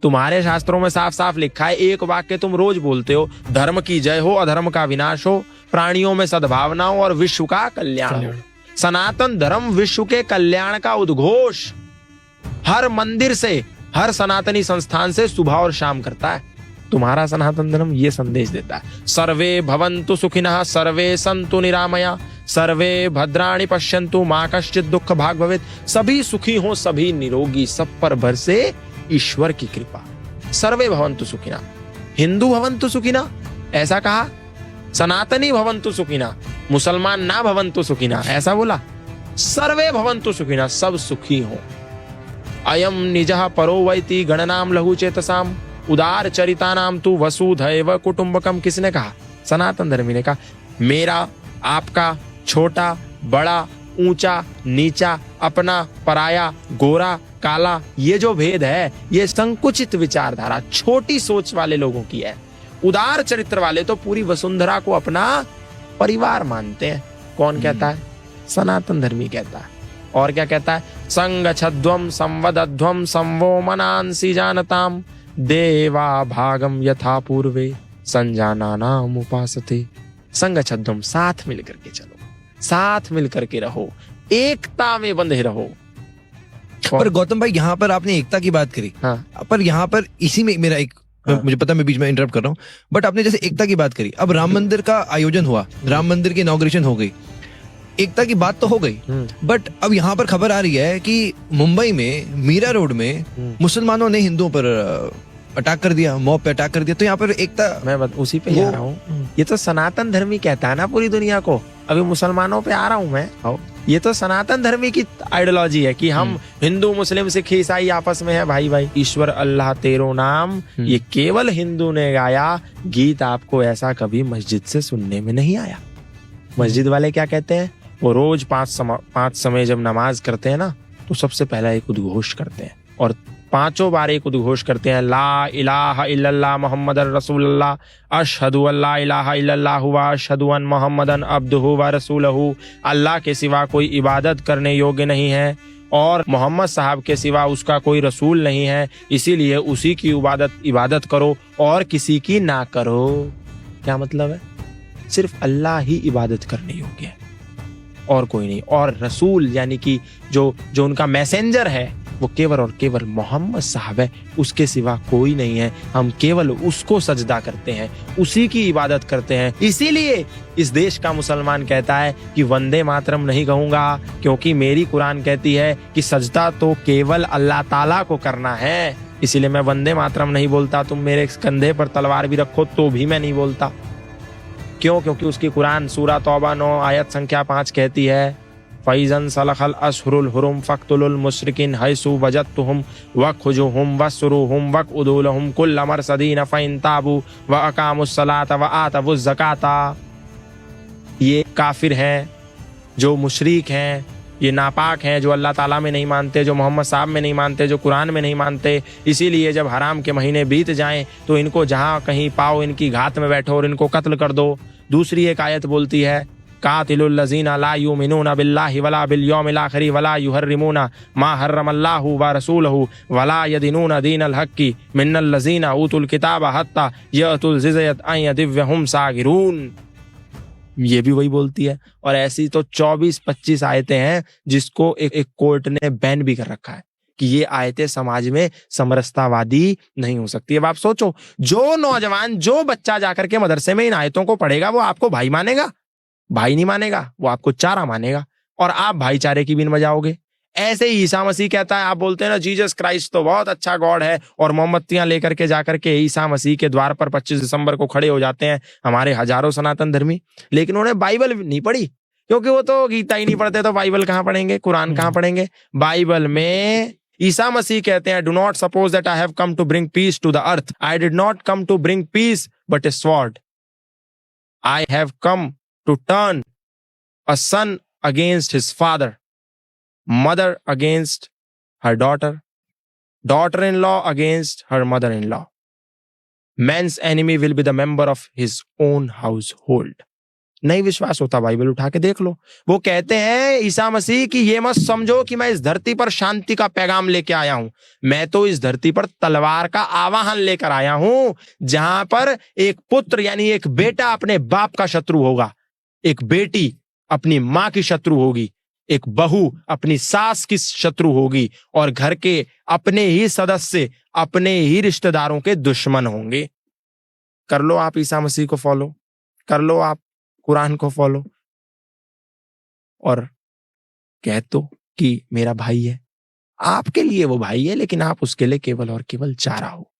तुम्हारे शास्त्रों में साफ साफ लिखा है, एक वाक्य तुम रोज बोलते हो, धर्म की जय हो, अधर्म का विनाश हो, प्राणियों में सद्भावना हो और विश्व का कल्याण हो। सनातन धर्म विश्व के कल्याण का उद्घोष हर मंदिर से, हर सनातनी संस्थान से सुबह और शाम करता है। तुम्हारा सनातन धर्म ये संदेश देता है, सर्वे भवन्तु सुखिनः, सर्वे सन्तु निरामया, सर्वे भद्राणि पश्यन्तु, मा कश्चित् दुःख भाग् भवेत्। सभी सुखी हो, सभी निरोगी, सब पर बरसे ईश्वर की कृपा। सर्वे भवन्तु सुखिनः, हिंदू भवन्तु सुखिनः ऐसा कहा, सनातनी भवन्तु सुखिनः, मुसलमान ना भवन्तु सुखिनः ऐसा बोला, सर्वे भवन्तु सुखिनः, सब सुखी हो। अयम निजः परो वैति गणनाम लघु चेतसाम, उदार चरितानाम तु वसुधैव कुटुंबकम। किसने कहा? सनातन धर्मी ने कहा। मेरा, आपका, छोटा बड़ा, ऊंचा नीचा, अपना पराया, गोरा काला, ये जो भेद है ये संकुचित विचारधारा, छोटी सोच वाले लोगों की है। उदार चरित्र वाले तो पूरी वसुंधरा को अपना परिवार मानते हैं। कौन कहता है? सनातन धर्मी कहता है। और क्या कहता है? संगच्छध्वम संवदध्वम संवो मनांसि जानताम, देवा भागम यथा पूर्वे संजानानाम उपासते। संगच्छध्वम, साथ मिलकर के चलो, साथ मिलकर के रहो, एकता में बंधे रहो। पर गौतम भाई, यहाँ पर आपने एकता की बात करी। हाँ। पर यहाँ पर इसी में मेरा एक, हाँ। मुझे पता मैं बीच में इंटरप्ट कर रहा हूँ, बट आपने जैसे एकता की बात करी, अब राम मंदिर का आयोजन हुआ, राम मंदिर की इनॉग्रेशन हो गई, एकता की बात तो हो गई, बट अब यहाँ पर खबर आ रही है कि मुंबई में मीरा रोड में मुसलमानों ने हिंदुओं पर अटैक कर दिया, मॉब पे अटैक कर दिया। तो यहाँ पर एकता, मैं उसी पे आ रहा हूँ। ये तो सनातन धर्मी कहता है ना पूरी दुनिया को, अभी मुसलमानों पे आ रहा हूँ मैं। ये तो सनातन धर्मी की आइडियोलॉजी है कि हम हिंदू मुस्लिम सिख ईसाई आपस में है भाई भाई। ईश्वर अल्लाह तेरो नाम, ये केवल हिंदू ने गाया गीत, आपको ऐसा कभी मस्जिद से सुनने में नहीं आया। मस्जिद वाले क्या कहते हैं? वो रोज पांच समय जब नमाज करते हैं ना, तो सबसे पहला एक उद्घोष करते हैं और पांचों बार एक उद्घोष करते हैं, ला इलाहा इल्लल्लाह मुहम्मदुर रसूलुल्लाह, अशहदु अल्ला इलाहा इल्लल्लाह व अशहदु अन मुहम्मदन अब्दुहु व रसूलहु। अल्लाह के सिवा कोई इबादत करने योग्य नहीं है और मोहम्मद साहब के सिवा उसका कोई रसूल नहीं है, इसीलिए उसी की इबादत करो और किसी की ना करो। क्या मतलब है? सिर्फ अल्लाह ही इबादत करने योग्य है और कोई नहीं। और रसूल यानी कि जो उनका मैसेंजर है वो केवल और केवल मोहम्मद साहब है, उसके सिवा कोई नहीं है। हम केवल उसको सजदा करते हैं, उसी की इबादत करते हैं। इसीलिए इस देश का मुसलमान कहता है कि वंदे मातरम नहीं कहूंगा, क्योंकि मेरी कुरान कहती है कि सजदा तो केवल अल्लाह ताला को करना है। इसीलिए मैं वंदे मातरम नहीं बोलता। तुम मेरे कंधे पर तलवार भी रखो तो भी मैं नहीं बोलता। क्यों? क्योंकि उसकी कुरान सूरा तौबा 9 आयत संख्या 5 कहती है, फैज़न सलखल अशहुरुल हुरुम फक्तुलुल मुशरिकीन हैसु वजदतुहुम वखुजुहुम वसरुहुम वक़उदुलहुम कुल्ल मरसदीन फ़इन ताबू व अक़ामुस सलात व आतवुज़ ज़काता। ये काफिर हैं, जो मुशरिक हैं, ये नापाक हैं, जो अल्लाह ताला में नहीं मानते, जो मोहम्मद साहब में नहीं मानते, जो कुरान में नहीं मानते। इसीलिए जब हराम के महीने बीत जाएं तो इनको जहाँ कहीं पाओ इनकी घात में बैठो और इनको कत्ल कर दो। दूसरी एक आयत बोलती है, कातिलुल लज़ीना ला युमिनूना बिल्लाहि वला बिल यौमिल आखिरि वला युहर्रिमूना मा हर्रमल्लाहु व रसूलहु वला यदीनूना दीनल हक्की मिनल लज़ीना ऊतुल किताबा हत्ता यअतुल ज़िज़यत अन यदिव्यहुम सागिरून। ये भी वही बोलती है। और ऐसी तो 24-25 आयतें हैं जिसको एक कोर्ट ने बैन भी कर रखा है कि ये आयतें समाज में समरसतावादी नहीं हो सकती। अब आप सोचो, जो नौजवान, जो बच्चा जाकर के मदरसे में इन आयतों को पढ़ेगा वो आपको भाई मानेगा? भाई नहीं मानेगा, वो आपको चारा मानेगा और आप भाईचारे की बिन बजाओगे। ऐसे ही ईसा मसीह कहता है, आप बोलते हैं ना जीसस क्राइस्ट तो बहुत अच्छा गॉड है, और मोमबत्तियां लेकर के जाकर के ईसा मसीह के द्वार पर 25 दिसंबर को खड़े हो जाते हैं हमारे हजारों सनातन धर्मी। लेकिन उन्होंने बाइबल नहीं पढ़ी, क्योंकि वो तो गीता ही नहीं पढ़ते, तो बाइबल कहाँ पढ़ेंगे, कुरान कहाँ पढ़ेंगे। बाइबल में ईसा मसीह कहते हैं, do not suppose that I have come to bring peace to the earth, I did not come to bring peace but a sword, I have come to turn a son against his father, mother against her daughter, daughter-in-law against her mother-in-law. Man's enemy will be the member of his own household. नहीं विश्वास होता Bible उठा के देख लो। वो कहते हैं ईसा मसीह कि ये मत समझो कि मैं इस धरती पर शांति का पैगाम लेके आया हूं, मैं तो इस धरती पर तलवार का आवाहन लेकर आया हूं, जहां पर एक पुत्र यानी एक बेटा अपने बाप का शत्रु होगा, एक बेटी अपनी मां की शत्रु होगी, एक बहू अपनी सास की शत्रु होगी, और घर के अपने ही सदस्य अपने ही रिश्तेदारों के दुश्मन होंगे। कर लो आप ईसा मसीह को फॉलो, कर लो आप कुरान को फॉलो, और कह दो कि मेरा भाई है। आपके लिए वो भाई है, लेकिन आप उसके लिए केवल और केवल चारा हो।